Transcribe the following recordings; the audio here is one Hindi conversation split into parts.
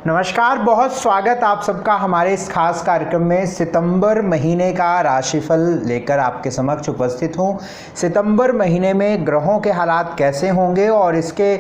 नमस्कार, बहुत स्वागत आप सबका हमारे इस खास कार्यक्रम में। सितंबर महीने का राशिफल लेकर आपके समक्ष उपस्थित हूँ। सितंबर महीने में ग्रहों के हालात कैसे होंगे और इसके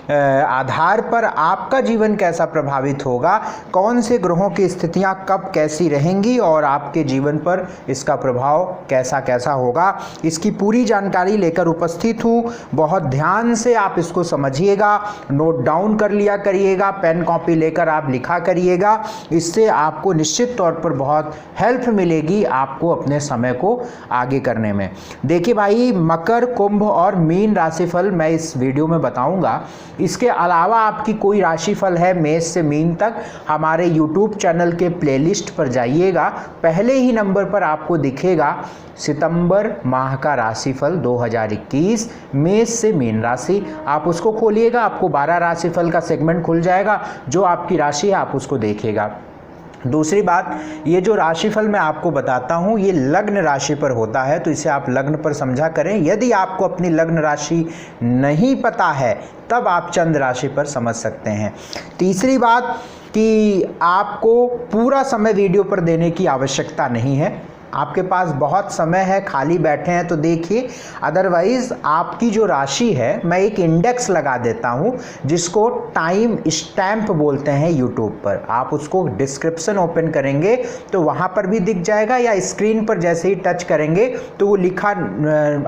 आधार पर आपका जीवन कैसा प्रभावित होगा, कौन से ग्रहों की स्थितियां कब कैसी रहेंगी और आपके जीवन पर इसका प्रभाव कैसा कैसा होगा, इसकी पूरी जानकारी लेकर उपस्थित हूँ। बहुत ध्यान से आप इसको समझिएगा, नोट डाउन कर लिया करिएगा, पेन कॉपी लेकर आप लिखा करिएगा। इससे आपको निश्चित तौर पर बहुत हेल्प मिलेगी आपको अपने समय को आगे करने में। देखिए भाई, मकर, कुंभ और मीन राशिफल मैं इस वीडियो में बताऊंगा। इसके अलावा आपकी कोई राशिफल है मेष से मीन तक, हमारे YouTube चैनल के प्लेलिस्ट पर जाइएगा, पहले ही नंबर पर आपको दिखेगा सितंबर माह का राशिफल 2021 मेष से मीन राशि। आप उसको खोलिएगा, आपको 12 राशिफल का सेगमेंट खुल जाएगा। जो आपकी राशि है आप उसको देखिएगा। दूसरी बात, ये जो राशिफल मैं आपको बताता हूँ ये लग्न राशि पर होता है, तो इसे आप लग्न पर समझा करें। यदि आपको अपनी लग्न राशि नहीं पता है तब आप चंद्र राशि पर समझ सकते हैं। तीसरी बात कि आपको पूरा समय वीडियो पर देने की आवश्यकता नहीं है। आपके पास बहुत समय है, खाली बैठे हैं तो देखिए, अदरवाइज आपकी जो राशि है मैं एक इंडेक्स लगा देता हूं जिसको टाइम स्टैम्प बोलते हैं यूट्यूब पर। आप उसको डिस्क्रिप्शन ओपन करेंगे तो वहां पर भी दिख जाएगा, या स्क्रीन पर जैसे ही टच करेंगे तो वो लिखा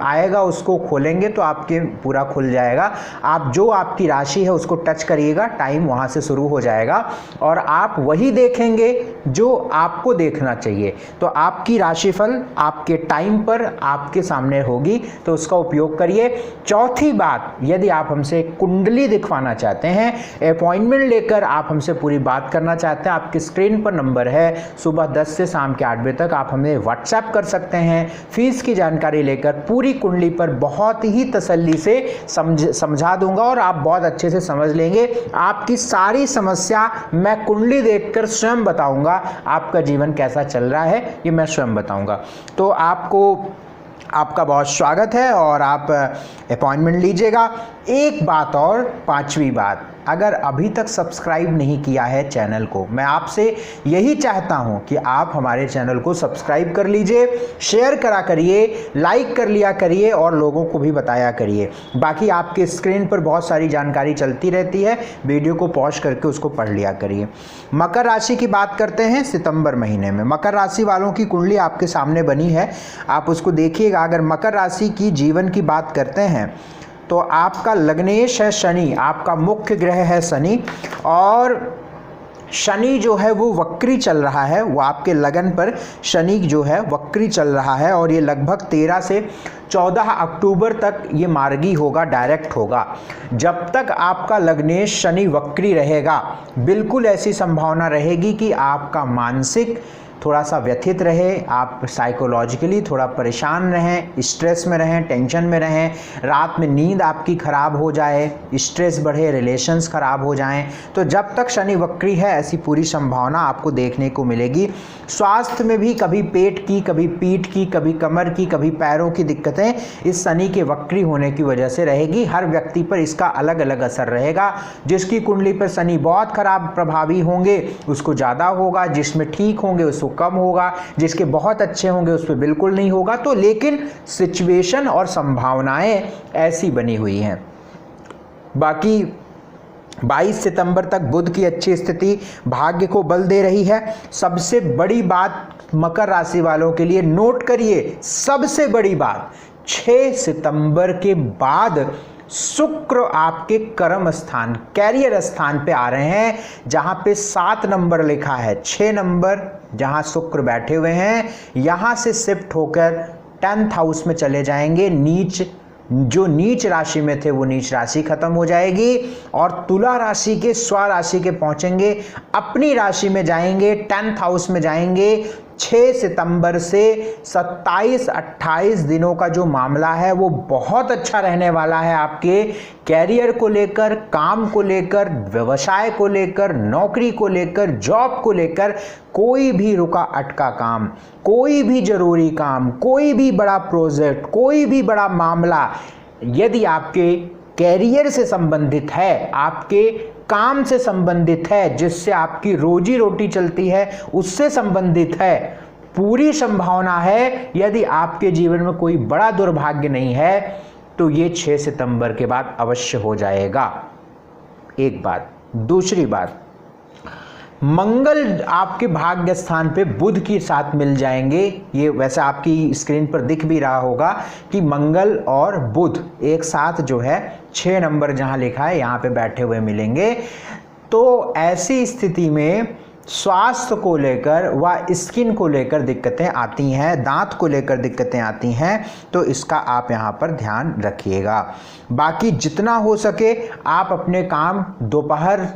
आएगा, उसको खोलेंगे तो आपके पूरा खुल जाएगा। आप जो आपकी राशि है उसको टच करिएगा, टाइम वहां से शुरू हो जाएगा और आप वही देखेंगे जो आपको देखना चाहिए। तो आपकी राशिफल आपके टाइम पर आपके सामने होगी, तो उसका उपयोग करिए। चौथी बात, यदि आप हमसे कुंडली दिखवाना चाहते हैं, अपॉइंटमेंट लेकर आप हमसे पूरी बात करना चाहते हैं, आपकी स्क्रीन पर नंबर है, सुबह 10 से शाम के 8 बजे तक आप हमें व्हाट्सएप कर सकते हैं। फीस की जानकारी लेकर पूरी कुंडली पर बहुत ही तसल्ली से समझा दूंगा और आप बहुत अच्छे से समझ लेंगे। आपकी सारी समस्या मैं कुंडली देखकर स्वयं बताऊंगा। आपका जीवन कैसा चल रहा है ये मैं स्वयं बताऊंगा। तो आपका बहुत स्वागत है और आप अपॉइंटमेंट लीजिएगा। एक बात और, पांचवी बात, अगर अभी तक सब्सक्राइब नहीं किया है चैनल को, मैं आपसे यही चाहता हूं कि आप हमारे चैनल को सब्सक्राइब कर लीजिए, शेयर करा करिए, लाइक कर लिया करिए और लोगों को भी बताया करिए। बाकी आपके स्क्रीन पर बहुत सारी जानकारी चलती रहती है, वीडियो को पॉज करके उसको पढ़ लिया करिए। मकर राशि की बात करते हैं। सितंबर महीने में मकर राशि वालों की कुंडली आपके सामने बनी है, आप उसको देखिएगा। अगर मकर राशि की जीवन की बात करते हैं तो आपका लग्नेश है शनि, आपका मुख्य ग्रह है शनि, और शनि जो है वो वक्री चल रहा है। वो आपके लगन पर शनि जो है वक्री चल रहा है और ये लगभग 13 से 14 अक्टूबर तक ये मार्गी होगा, डायरेक्ट होगा। जब तक आपका लग्नेश शनि वक्री रहेगा, बिल्कुल ऐसी संभावना रहेगी कि आपका मानसिक थोड़ा सा व्यथित रहे, आप साइकोलॉजिकली थोड़ा परेशान रहें, स्ट्रेस में रहें, टेंशन में रहें, रात में नींद आपकी खराब हो जाए, स्ट्रेस बढ़े, रिलेशंस खराब हो जाएं। तो जब तक शनि वक्री है ऐसी पूरी संभावना आपको देखने को मिलेगी। स्वास्थ्य में भी कभी पेट की, कभी पीठ की, कभी कमर की, कभी पैरों की दिक्कतें इस शनि के वक्री होने की वजह से रहेगी। हर व्यक्ति पर इसका अलग अलग असर रहेगा। जिसकी कुंडली पर शनि बहुत खराब प्रभावी होंगे उसको ज़्यादा होगा, जिसमें ठीक होंगे उसको कम होगा, जिसके बहुत अच्छे होंगे उस पर बिल्कुल नहीं होगा। तो लेकिन सिचुएशन और संभावनाएं ऐसी बनी हुई हैं। बाकी 22 सितंबर तक बुध की अच्छी स्थिति भाग्य को बल दे रही है। सबसे बड़ी बात मकर राशि वालों के लिए नोट करिए, सबसे बड़ी बात, 6 सितंबर के बाद शुक्र आपके कर्म स्थान, कैरियर स्थान पे आ रहे हैं, जहां पे 7 नंबर लिखा है। 6 नंबर जहां शुक्र बैठे हुए हैं, यहां से शिफ्ट होकर 10th हाउस में चले जाएंगे। जो नीच राशि में थे वो नीच राशि खत्म हो जाएगी और तुला राशि के स्व राशि के पहुंचेंगे, अपनी राशि में जाएंगे, 10th हाउस में जाएंगे। 6 सितंबर से 27-28 दिनों का जो मामला है वो बहुत अच्छा रहने वाला है। आपके कैरियर को लेकर, काम को लेकर, व्यवसाय को लेकर, नौकरी को लेकर, जॉब को लेकर, कोई भी रुका अटका काम, कोई भी जरूरी काम, कोई भी बड़ा प्रोजेक्ट, कोई भी बड़ा मामला यदि आपके कैरियर से संबंधित है, आपके काम से संबंधित है, जिससे आपकी रोजी रोटी चलती है उससे संबंधित है। पूरी संभावना है, यदि आपके जीवन में कोई बड़ा दुर्भाग्य नहीं है तो ये 6 सितंबर के बाद अवश्य हो जाएगा। एक बात। दूसरी बात, मंगल आपके भाग्य स्थान पे बुध के साथ मिल जाएंगे। ये वैसे आपकी स्क्रीन पर दिख भी रहा होगा कि मंगल और बुध एक साथ जो है 6 नंबर जहां लिखा है यहां पे बैठे हुए मिलेंगे। तो ऐसी स्थिति में स्वास्थ्य को लेकर व स्किन को लेकर दिक्कतें आती हैं, दांत को लेकर दिक्कतें आती हैं, तो इसका आप यहाँ पर ध्यान रखिएगा। बाकी जितना हो सके आप अपने काम दोपहर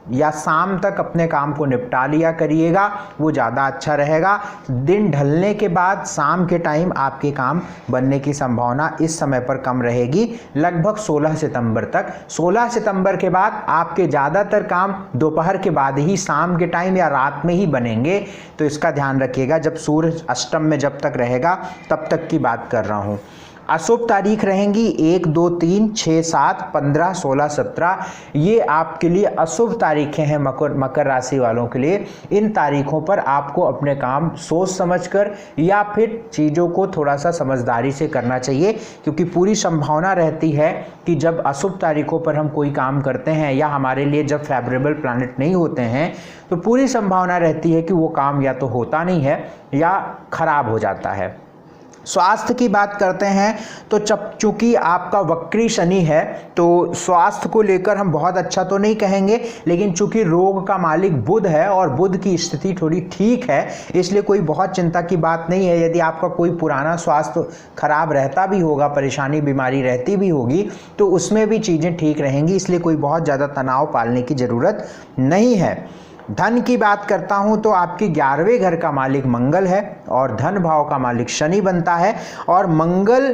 या शाम तक अपने काम को निपटा लिया करिएगा, वो ज़्यादा अच्छा रहेगा। दिन ढलने के बाद शाम के टाइम आपके काम बनने की संभावना इस समय पर कम रहेगी, लगभग 16 सितंबर तक। 16 सितंबर के बाद आपके ज़्यादातर काम दोपहर के बाद ही, शाम के टाइम या रात में ही बनेंगे, तो इसका ध्यान रखिएगा। जब सूर्य अष्टम में जब तक रहेगा तब तक की बात कर रहा हूँ। अशुभ तारीख रहेंगी 1, 2, 3, 6, 7, 15, 16, 17। ये आपके लिए अशुभ तारीखें हैं मकर राशि वालों के लिए। इन तारीखों पर आपको अपने काम सोच समझकर या फिर चीज़ों को थोड़ा सा समझदारी से करना चाहिए, क्योंकि पूरी संभावना रहती है कि जब अशुभ तारीखों पर हम कोई काम करते हैं या हमारे लिए जब फेवरेबल प्लैनेट नहीं होते हैं तो पूरी संभावना रहती है कि वो काम या तो होता नहीं है या खराब हो जाता है। स्वास्थ्य की बात करते हैं तो चूंकि आपका वक्री शनि है तो स्वास्थ्य को लेकर हम बहुत अच्छा तो नहीं कहेंगे, लेकिन चूंकि रोग का मालिक बुध है और बुध की स्थिति थोड़ी ठीक है, इसलिए कोई बहुत चिंता की बात नहीं है। यदि आपका कोई पुराना स्वास्थ्य खराब रहता भी होगा, परेशानी बीमारी रहती भी होगी, तो उसमें भी चीज़ें ठीक रहेंगी, इसलिए कोई बहुत ज़्यादा तनाव पालने की ज़रूरत नहीं है। धन की बात करता हूं तो आपके 11वें घर का मालिक मंगल है और धन भाव का मालिक शनि बनता है। और मंगल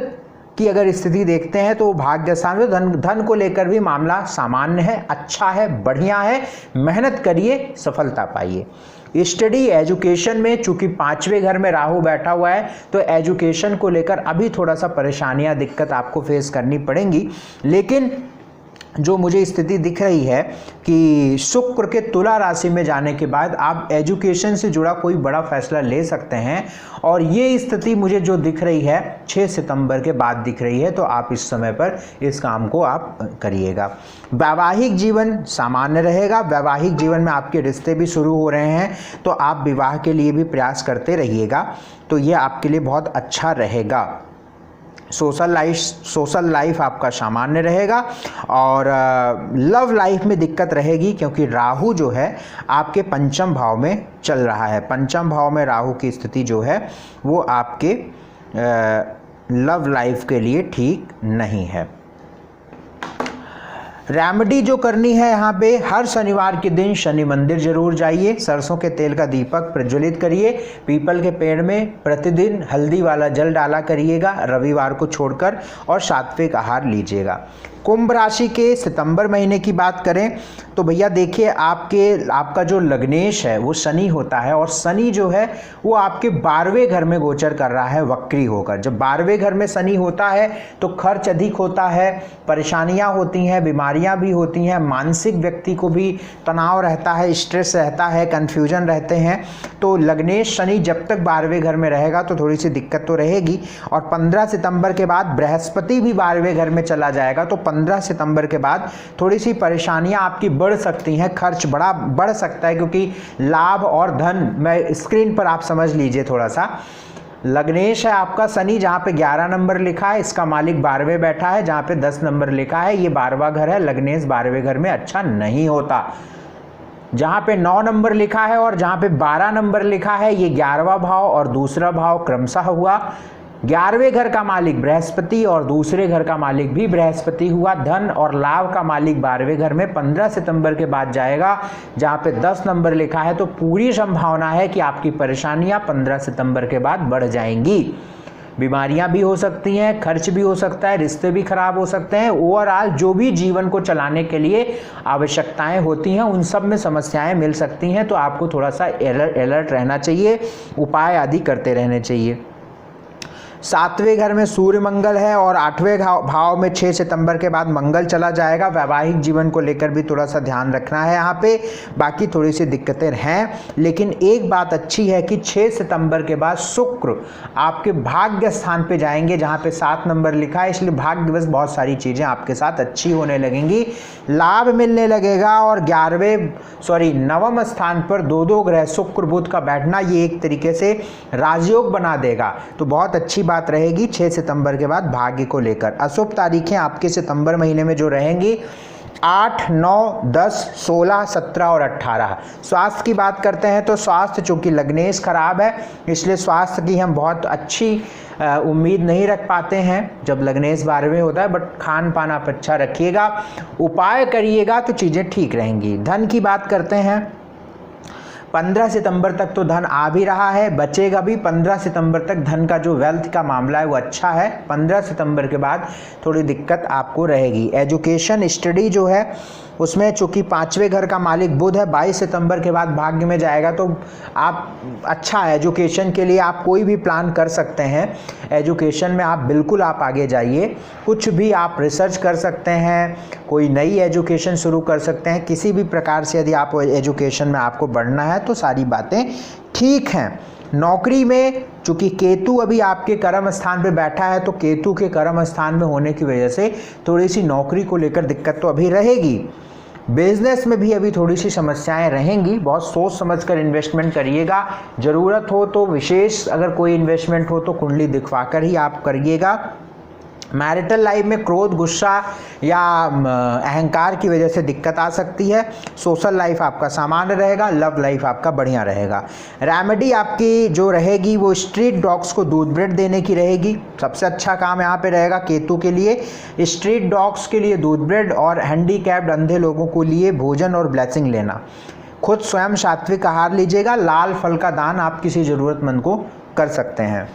की अगर स्थिति देखते हैं तो भाग्य स्थान में धन को लेकर भी मामला सामान्य है, अच्छा है, बढ़िया है। मेहनत करिए, सफलता पाइए। स्टडी एजुकेशन में चूंकि 5वें घर में राहु बैठा हुआ है तो एजुकेशन को लेकर अभी थोड़ा सा परेशानियां, दिक्कत आपको फेस करनी पड़ेंगी, लेकिन जो मुझे स्थिति दिख रही है कि शुक्र के तुला राशि में जाने के बाद आप एजुकेशन से जुड़ा कोई बड़ा फैसला ले सकते हैं। और ये स्थिति मुझे जो दिख रही है 6 सितंबर के बाद दिख रही है, तो आप इस समय पर इस काम को आप करिएगा। वैवाहिक जीवन सामान्य रहेगा। वैवाहिक जीवन में आपके रिश्ते भी शुरू हो रहे हैं, तो आप विवाह के लिए भी प्रयास करते रहिएगा, तो ये आपके लिए बहुत अच्छा रहेगा। सोशल लाइफ आपका सामान्य रहेगा। और लव लाइफ में दिक्कत रहेगी, क्योंकि राहु जो है आपके पंचम भाव में चल रहा है। पंचम भाव में राहु की स्थिति जो है वो आपके लव लाइफ के लिए ठीक नहीं है। रेमेडी जो करनी है यहाँ पे, हर शनिवार के दिन शनि मंदिर जरूर जाइए, सरसों के तेल का दीपक प्रज्वलित करिए, पीपल के पेड़ में प्रतिदिन हल्दी वाला जल डाला करिएगा रविवार को छोड़कर, और सात्विक आहार लीजिएगा। कुंभ राशि के सितंबर महीने की बात करें तो भैया देखिए, आपका जो लग्नेश है वो शनि होता है, और शनि जो है वो आपके 12वें घर में गोचर कर रहा है वक्री होकर। जब 12वें घर में शनि होता है तो खर्च अधिक होता है, परेशानियां होती हैं, बीमारियां भी होती हैं, मानसिक व्यक्ति को भी तनाव रहता है, स्ट्रेस रहता है, कन्फ्यूजन रहते हैं। तो लग्नेश शनि जब तक 12वें घर में रहेगा तो थोड़ी सी दिक्कत तो रहेगी। और 15 सितंबर के बाद बृहस्पति भी 12वें घर में चला जाएगा, तो 15 सितंबर के बाद थोड़ी सी परेशानियां आपकी बढ़ सकती हैं, खर्च बढ़ सकता है, क्योंकि लाभ और धन, मैं स्क्रीन पर आप समझ लीजिए थोड़ा सा। लग्नेश है आपका शनि, जहां पे 11 नंबर लिखा है, इसका मालिक 12वें बैठा है, जहां पे 10 नंबर लिखा है, ये 12वां घर है। लग्नेश 12वें घर में अच्छा नहीं होता। जहां पे 9 नंबर लिखा है और जहां पे 12 नंबर लिखा है, ये 11वां भाव और दूसरा भाव क्रमशः हुआ। 11वें घर का मालिक बृहस्पति और दूसरे घर का मालिक भी बृहस्पति हुआ। धन और लाभ का मालिक 12वें घर में 15 सितंबर के बाद जाएगा, जहां पे 10 नंबर लिखा है। तो पूरी संभावना है कि आपकी परेशानियां 15 सितंबर के बाद बढ़ जाएंगी। बीमारियां भी हो सकती हैं, खर्च भी हो सकता है, रिश्ते भी खराब हो सकते हैं। ओवरऑल जो भी जीवन को चलाने के लिए आवश्यकताएं होती हैं उन सब में समस्याएं मिल सकती हैं, तो आपको थोड़ा सा अलर्ट रहना चाहिए, उपाय आदि करते रहने चाहिए। सातवें घर में सूर्य मंगल है और आठवें भाव में 6 सितंबर के बाद मंगल चला जाएगा। वैवाहिक जीवन को लेकर भी थोड़ा सा ध्यान रखना है यहाँ पे, बाकी थोड़ी सी दिक्कतें हैं। लेकिन एक बात अच्छी है कि 6 सितंबर के बाद शुक्र आपके भाग्य स्थान पे जाएंगे जहाँ पे 7 नंबर लिखा है, इसलिए भाग्यवश बहुत सारी चीज़ें आपके साथ अच्छी होने लगेंगी, लाभ मिलने लगेगा। और 9वें स्थान पर 2 ग्रह शुक्र बुध का बैठना ये एक तरीके से राजयोग बना देगा, तो बहुत अच्छी बात रहेगी 6 सितंबर के बाद भाग्य को लेकर। अशुभ तारीखें आपके सितंबर महीने में जो रहेंगी 8, 9, 10, 16, 17 और 18। स्वास्थ्य की बात करते हैं तो स्वास्थ्य चूँकि लग्नेश खराब है, इसलिए स्वास्थ्य की हम बहुत अच्छी उम्मीद नहीं रख पाते हैं जब लग्नेश 12वें होता है, बट खान पान आप अच्छा रखिएगा, उपाय करिएगा तो चीज़ें ठीक रहेंगी। धन की बात करते हैं, 15 सितंबर तक तो धन आ भी रहा है, बचेगा भी। 15 सितंबर तक धन का जो वेल्थ का मामला है वो अच्छा है। 15 सितंबर के बाद थोड़ी दिक्कत आपको रहेगी। एजुकेशन स्टडी जो है उसमें चूँकि 5वें घर का मालिक बुध है, 22 सितंबर के बाद भाग्य में जाएगा, तो आप अच्छा है एजुकेशन के लिए, आप कोई भी प्लान कर सकते हैं एजुकेशन में, आप बिल्कुल आप आगे जाइए, कुछ भी आप रिसर्च कर सकते हैं, कोई नई एजुकेशन शुरू कर सकते हैं, किसी भी प्रकार से यदि आप एजुकेशन में आपको बढ़ना है तो सारी बातें ठीक हैं। नौकरी में चूँकि केतु अभी आपके कर्म स्थान पे बैठा है, तो केतु के कर्म स्थान में होने की वजह से थोड़ी सी नौकरी को लेकर दिक्कत तो अभी रहेगी। बिजनेस में भी अभी थोड़ी सी समस्याएं रहेंगी, बहुत सोच समझकर इन्वेस्टमेंट करिएगा। ज़रूरत हो तो विशेष अगर कोई इन्वेस्टमेंट हो तो कुंडली दिखवा कर ही आप करिएगा। मैरिटल लाइफ में क्रोध, गुस्सा या अहंकार की वजह से दिक्कत आ सकती है। सोशल लाइफ आपका सामान्य रहेगा, लव लाइफ आपका बढ़िया रहेगा। रेमेडी आपकी जो रहेगी वो स्ट्रीट डॉग्स को दूध ब्रेड देने की रहेगी, सबसे अच्छा काम यहाँ पे रहेगा केतु के लिए। स्ट्रीट डॉग्स के लिए दूध ब्रेड और हैंडीकैप्ड अंधे लोगों के लिए भोजन और ब्लेसिंग लेना। खुद स्वयं सात्विक आहार लीजिएगा। लाल फल का दान आप किसी ज़रूरतमंद को कर सकते हैं।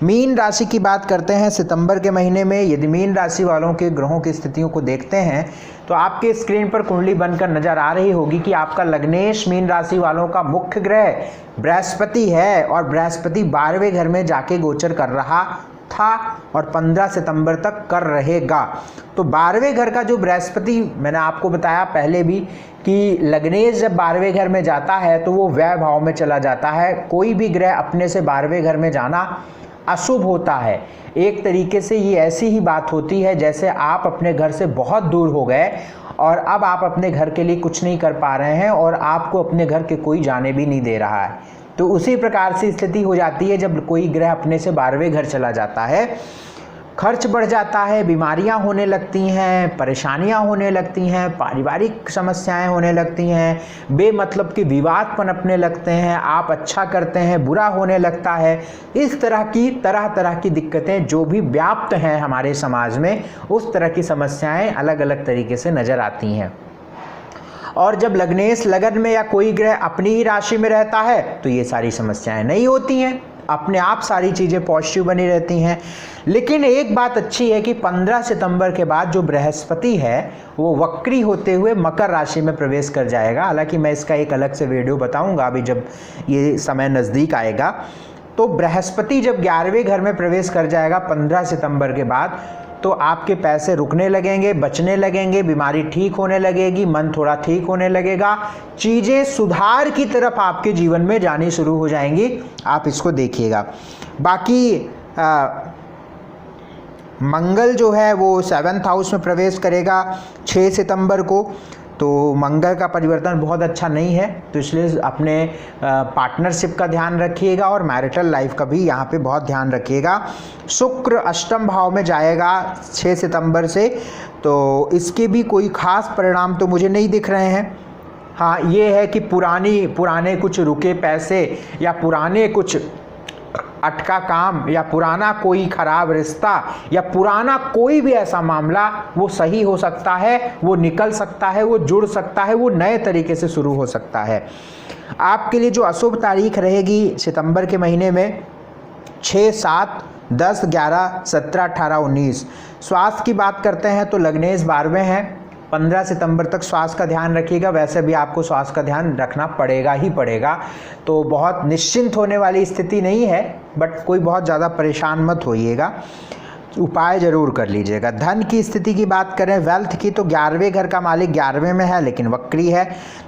मीन राशि की बात करते हैं सितंबर के महीने में। यदि मीन राशि वालों के ग्रहों की स्थितियों को देखते हैं तो आपके स्क्रीन पर कुंडली बनकर नजर आ रही होगी कि आपका लग्नेश मीन राशि वालों का मुख्य ग्रह बृहस्पति है और बृहस्पति 12वें घर में जाके गोचर कर रहा था और 15 सितंबर तक कर रहेगा। तो 12वें घर का जो बृहस्पति, मैंने आपको बताया पहले भी कि लग्नेश जब 12वें घर में जाता है तो वो व्यय भाव में चला जाता है। कोई भी ग्रह अपने से 12वें घर में जाना अशुभ होता है। एक तरीके से ये ऐसी ही बात होती है जैसे आप अपने घर से बहुत दूर हो गए और अब आप अपने घर के लिए कुछ नहीं कर पा रहे हैं और आपको अपने घर के कोई जाने भी नहीं दे रहा है। तो उसी प्रकार से स्थिति हो जाती है जब कोई ग्रह अपने से 12वें घर चला जाता है। खर्च बढ़ जाता है, बीमारियां होने लगती हैं, परेशानियां होने लगती हैं, पारिवारिक समस्याएं होने लगती हैं, बेमतलब के विवाद पनपने लगते हैं, आप अच्छा करते हैं बुरा होने लगता है। इस तरह तरह की दिक्कतें जो भी व्याप्त हैं हमारे समाज में, उस तरह की समस्याएं अलग अलग तरीके से नज़र आती हैं। और जब लग्नेश लगन में या कोई ग्रह अपनी ही राशि में रहता है तो ये सारी समस्याएं नहीं होती हैं, अपने आप सारी चीज़ें पॉजिटिव बनी रहती हैं। लेकिन एक बात अच्छी है कि 15 सितंबर के बाद जो बृहस्पति है वो वक्री होते हुए मकर राशि में प्रवेश कर जाएगा। हालांकि मैं इसका एक अलग से वीडियो बताऊंगा अभी जब ये समय नज़दीक आएगा। तो बृहस्पति जब 11वें घर में प्रवेश कर जाएगा 15 सितंबर के बाद, तो आपके पैसे रुकने लगेंगे, बचने लगेंगे, बीमारी ठीक होने लगेगी, मन थोड़ा ठीक होने लगेगा, चीज़ें सुधार की तरफ आपके जीवन में जानी शुरू हो जाएंगी। आप इसको देखिएगा। बाकी मंगल जो है वो 7th हाउस में प्रवेश करेगा 6 सितंबर को, तो मंगल का परिवर्तन बहुत अच्छा नहीं है, तो इसलिए अपने पार्टनरशिप का ध्यान रखिएगा और मैरिटल लाइफ का भी यहाँ पे बहुत ध्यान रखिएगा। शुक्र अष्टम भाव में जाएगा 6 सितंबर से, तो इसके भी कोई खास परिणाम तो मुझे नहीं दिख रहे हैं। हाँ, ये है कि पुराने कुछ रुके पैसे या पुराने कुछ अटका काम या पुराना कोई खराब रिश्ता या पुराना कोई भी ऐसा मामला वो सही हो सकता है, वो निकल सकता है, वो जुड़ सकता है, वो नए तरीके से शुरू हो सकता है। आपके लिए जो अशुभ तारीख रहेगी सितंबर के महीने में 6, 7, 10, 11, 17, 18, 19। स्वास्थ्य की बात करते हैं तो लग्नेश 12वें हैं, 15 सितंबर तक स्वास्थ्य का ध्यान रखिएगा। वैसे भी आपको स्वास्थ्य का ध्यान रखना पड़ेगा ही पड़ेगा, तो बहुत निश्चिंत होने वाली स्थिति नहीं है, बट कोई बहुत ज़्यादा परेशान मत होइएगा, उपाय जरूर कर लीजिएगा। धन की स्थिति की बात करें, वेल्थ की, तो 11वें घर का मालिक 11वें में है लेकिन वक्री है।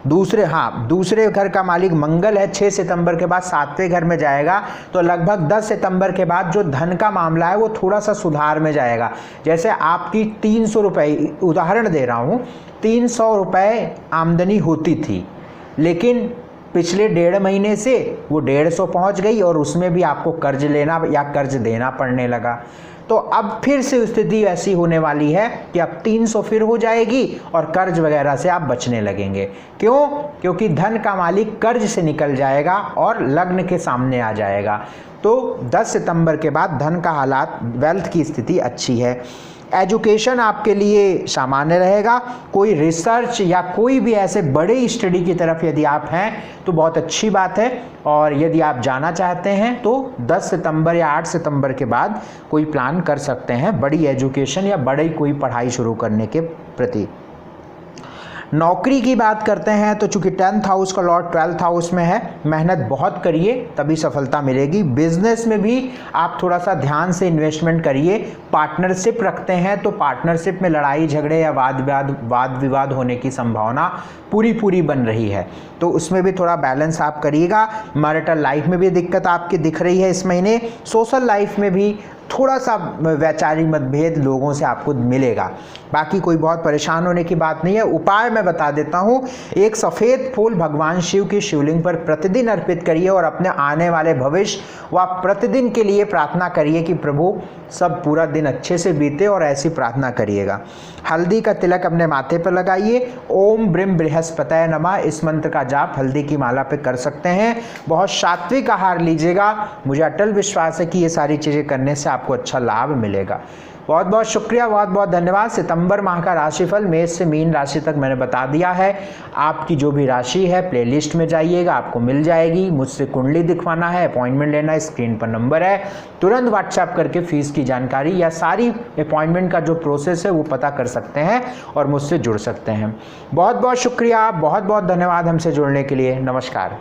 दूसरे घर का मालिक मंगल है, 6 सितंबर के बाद 7वें घर में जाएगा, तो लगभग 10 सितंबर के बाद जो धन का मामला है वो थोड़ा सा सुधार में जाएगा। जैसे आपकी 300 रुपये, उदाहरण दे रहा हूँ, 300 रुपये आमदनी होती थी, लेकिन पिछले 1.5 महीने से वो 150 पहुँच गई और उसमें भी आपको कर्ज लेना या कर्ज देना पड़ने लगा। तो अब फिर से स्थिति ऐसी होने वाली है कि अब 300 फिर हो जाएगी और कर्ज वगैरह से आप बचने लगेंगे। क्यों? क्योंकि धन का मालिक कर्ज से निकल जाएगा और लग्न के सामने आ जाएगा। तो 10 सितंबर के बाद धन का हालात, वेल्थ की स्थिति अच्छी है। एजुकेशन आपके लिए सामान्य रहेगा। कोई रिसर्च या कोई भी ऐसे बड़े स्टडी की तरफ यदि आप हैं तो बहुत अच्छी बात है, और यदि आप जाना चाहते हैं तो 10 सितंबर या 8 सितंबर के बाद कोई प्लान कर सकते हैं बड़ी एजुकेशन या बड़ी कोई पढ़ाई शुरू करने के प्रति। नौकरी की बात करते हैं तो चूंकि 10th हाउस का लॉर्ड 12th हाउस में है, मेहनत बहुत करिए तभी सफलता मिलेगी। बिजनेस में भी आप थोड़ा सा ध्यान से इन्वेस्टमेंट करिए। पार्टनरशिप रखते हैं तो पार्टनरशिप में लड़ाई झगड़े या वाद विवाद होने की संभावना पूरी बन रही है, तो उसमें भी थोड़ा बैलेंस आप करिएगा। मैरिटल लाइफ में भी दिक्कत आपकी दिख रही है इस महीने। सोशल लाइफ में भी थोड़ा सा वैचारिक मतभेद लोगों से आपको मिलेगा, बाकी कोई बहुत परेशान होने की बात नहीं है। उपाय मैं बता देता हूँ, एक सफ़ेद फूल भगवान शिव की शिवलिंग पर प्रतिदिन अर्पित करिए और अपने आने वाले भविष्य व प्रतिदिन के लिए प्रार्थना करिए कि प्रभु सब पूरा दिन अच्छे से बीते, और ऐसी प्रार्थना करिएगा। हल्दी का तिलक अपने माथे पर लगाइए। ओम ब्रह्म बृहस्पतये नमः, इस मंत्र का जाप हल्दी की माला पे कर सकते हैं। बहुत सात्विक आहार लीजिएगा। मुझे अटल विश्वास है कि ये सारी चीज़ें करने से आपको अच्छा लाभ मिलेगा। बहुत बहुत शुक्रिया, बहुत बहुत धन्यवाद। सितंबर माह का राशिफल मेष से मीन राशि तक मैंने बता दिया है। आपकी जो भी राशि है प्लेलिस्ट में जाइएगा, आपको मिल जाएगी। मुझसे कुंडली दिखवाना है, अपॉइंटमेंट लेना है, स्क्रीन पर नंबर है, तुरंत व्हाट्सएप करके फीस की जानकारी या सारी अपॉइंटमेंट का जो प्रोसेस है वो पता कर सकते हैं और मुझसे जुड़ सकते हैं। बहुत बहुत शुक्रिया, बहुत बहुत धन्यवाद हमसे जुड़ने के लिए। नमस्कार।